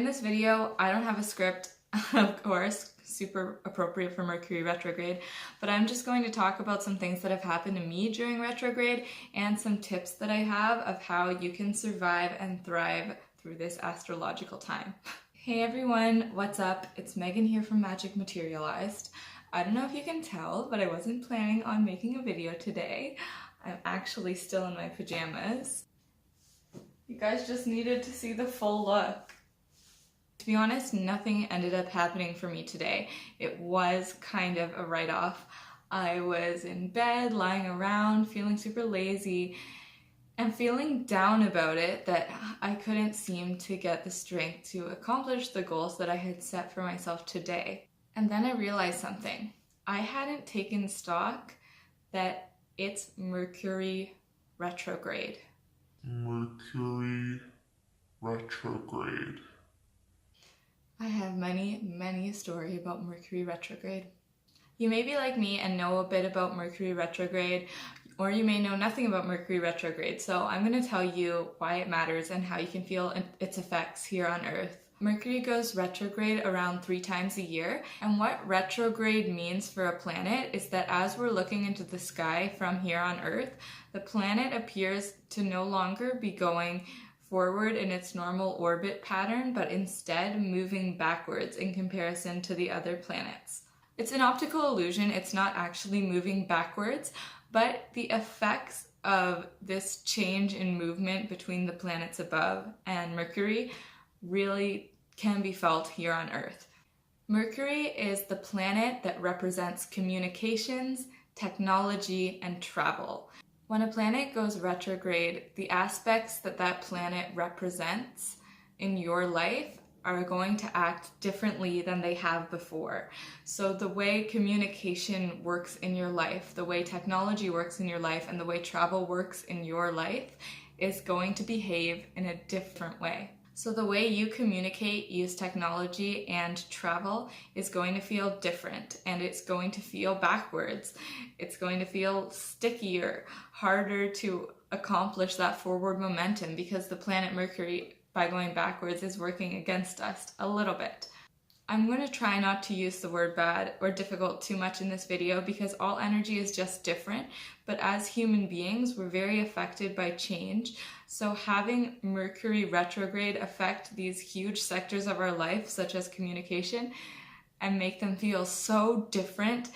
this video, I don't have a script, of course, super appropriate for Mercury retrograde, but I'm just going to talk about some things that have happened to me during retrograde and some tips that I have of how you can survive and thrive through this astrological time. Hey everyone, what's up? It's Megan here from Magic Materialized. I don't know if you can tell, but I wasn't planning on making a video today. I'm actually still in my pajamas. You guys just needed to see the full look. To be honest, nothing ended up happening for me today. It was kind of a write-off. I was in bed, lying around, feeling super lazy, and feeling down about it that I couldn't seem to get the strength to accomplish the goals that I had set for myself today. And then I realized something. I hadn't taken stock that it's Mercury retrograde. Mercury retrograde. I have many a story about Mercury retrograde. You may be like me and know a bit about Mercury retrograde, or you may know nothing about Mercury retrograde, so I'm going to tell you why it matters and how you can feel its effects here on Earth. Mercury goes retrograde around 3 times a year, and what retrograde means for a planet is that as we're looking into the sky from here on Earth, the planet appears to no longer be going forward in its normal orbit pattern, but instead moving backwards in comparison to the other planets. It's an optical illusion, it's not actually moving backwards, but the effects of this change in movement between the planets above and Mercury really can be felt here on Earth. Mercury is the planet that represents communications, technology, and travel. When a planet goes retrograde, the aspects that that planet represents in your life are going to act differently than they have before. So the way communication works in your life, the way technology works in your life, and the way travel works in your life is going to behave in a different way. So the way you communicate, use technology, and travel is going to feel different, and it's going to feel backwards. It's going to feel stickier, harder to accomplish that forward momentum because the planet Mercury, by going backwards, is working against us a little bit. I'm going to try not to use the word bad or difficult too much in this video because all energy is just different, but as human beings, we're very affected by change. So having Mercury retrograde affect these huge sectors of our life, such as communication, and make them feel so different.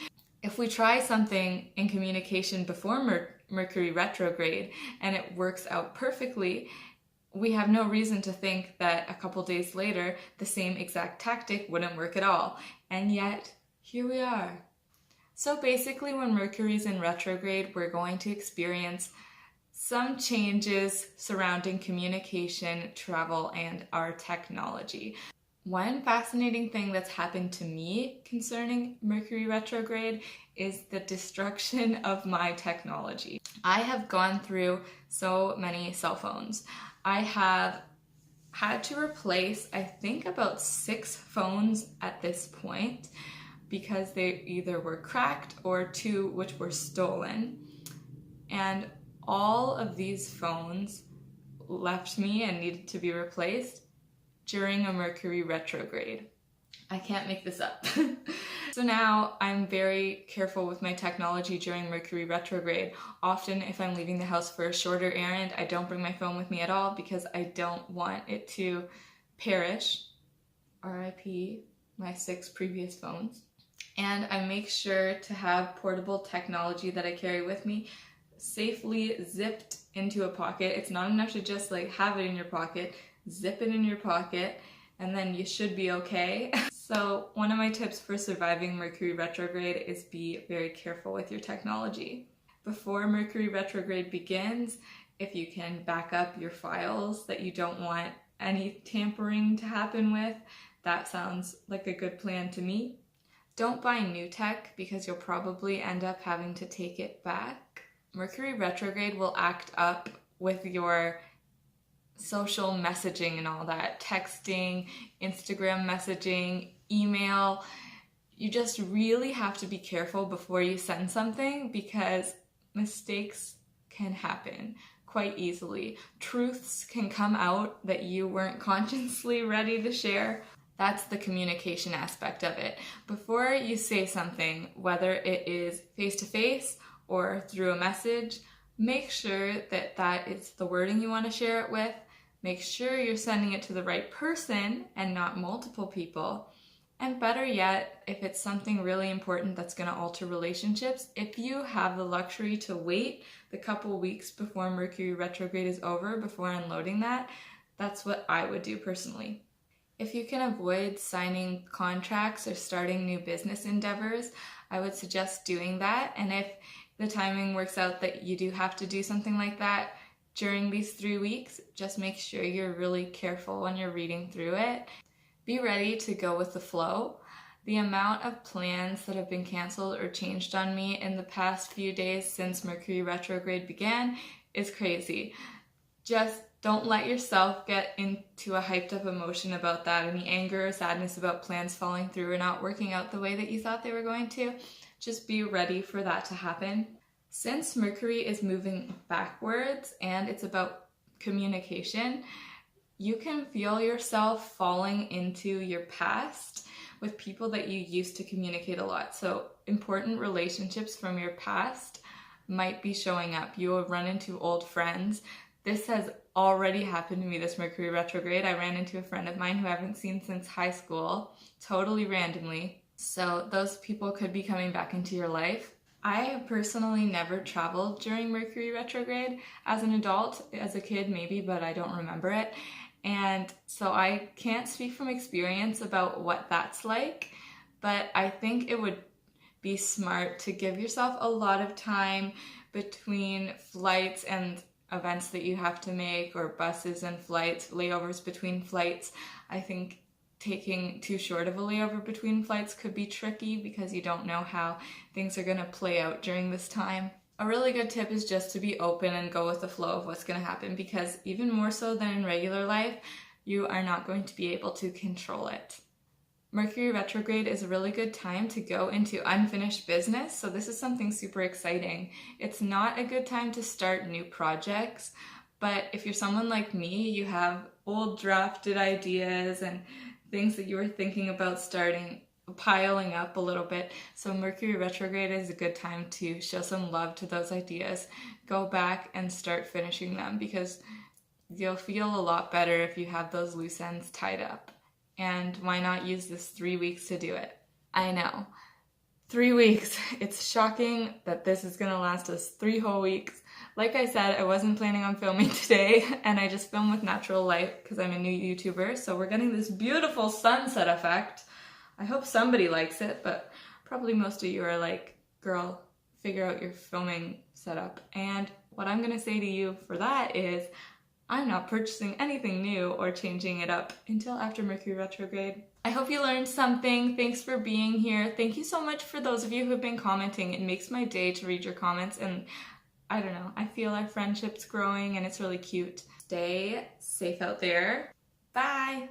If we try something in communication before Mercury retrograde and it works out perfectly, we have no reason to think that a couple days later, the same exact tactic wouldn't work at all. And yet, here we are. So basically, when Mercury's in retrograde, we're going to experience some changes surrounding communication, travel, and our technology. One fascinating thing that's happened to me concerning Mercury retrograde is the destruction of my technology. I have gone through so many cell phones. I have had to replace, I think, about 6 phones at this point because they either were cracked or 2 which were stolen. And all of these phones left me and needed to be replaced during a Mercury retrograde. I can't make this up. So now I'm very careful with my technology during Mercury retrograde. Often if I'm leaving the house for a shorter errand, I don't bring my phone with me at all because I don't want it to perish. RIP my 6 previous phones. And I make sure to have portable technology that I carry with me safely zipped into a pocket. It's not enough to just like have it in your pocket, zip it in your pocket, and then you should be okay. So one of my tips for surviving Mercury retrograde is be very careful with your technology. Before Mercury retrograde begins, if you can back up your files that you don't want any tampering to happen with, that sounds like a good plan to me. Don't buy new tech because you'll probably end up having to take it back. Mercury retrograde will act up with your social messaging and all that, texting, Instagram messaging, email. You just really have to be careful before you send something because mistakes can happen quite easily. Truths can come out that you weren't consciously ready to share. That's the communication aspect of it. Before you say something, whether it is face-to-face or through a message, make sure that is the wording you want to share it with. Make sure you're sending it to the right person and not multiple people. And better yet, if it's something really important that's going to alter relationships, if you have the luxury to wait the couple weeks before Mercury retrograde is over before unloading that, that's what I would do personally. If you can avoid signing contracts or starting new business endeavors, I would suggest doing that. And if the timing works out that you do have to do something like that during these 3 weeks, just make sure you're really careful when you're reading through it. Be ready to go with the flow. The amount of plans that have been canceled or changed on me in the past few days since Mercury retrograde began is crazy. Just don't let yourself get into a hyped up emotion about that, any anger or sadness about plans falling through or not working out the way that you thought they were going to. Just be ready for that to happen. Since Mercury is moving backwards and it's about communication, you can feel yourself falling into your past with people that you used to communicate a lot. So important relationships from your past might be showing up. You will run into old friends. This has already happened to me this Mercury retrograde. I ran into a friend of mine who I haven't seen since high school, totally randomly. So those people could be coming back into your life. I have personally never traveled during Mercury retrograde as an adult. As a kid maybe, but I don't remember it. And so I can't speak from experience about what that's like, but I think it would be smart to give yourself a lot of time between flights and events that you have to make, or buses and flights, layovers between flights. I think taking too short of a layover between flights could be tricky because you don't know how things are going to play out during this time. A really good tip is just to be open and go with the flow of what's going to happen, because even more so than in regular life, you are not going to be able to control it. Mercury retrograde is a really good time to go into unfinished business, so this is something super exciting. It's not a good time to start new projects, but if you're someone like me, you have old drafted ideas and things that you were thinking about starting piling up a little bit. So Mercury retrograde is a good time to show some love to those ideas. Go back and start finishing them, because you'll feel a lot better if you have those loose ends tied up. And why not use this 3 weeks to do it? I know. 3 weeks. It's shocking that this is gonna last us 3 whole weeks. Like I said, I wasn't planning on filming today, and I just film with natural light because I'm a new YouTuber, so we're getting this beautiful sunset effect. I hope somebody likes it, but probably most of you are like, girl, figure out your filming setup. And what I'm gonna say to you for that is, I'm not purchasing anything new or changing it up until after Mercury retrograde. I hope you learned something. Thanks for being here. Thank you so much for those of you who have been commenting. It makes my day to read your comments, and I don't know, I feel our friendship's growing and it's really cute. Stay safe out there. Bye!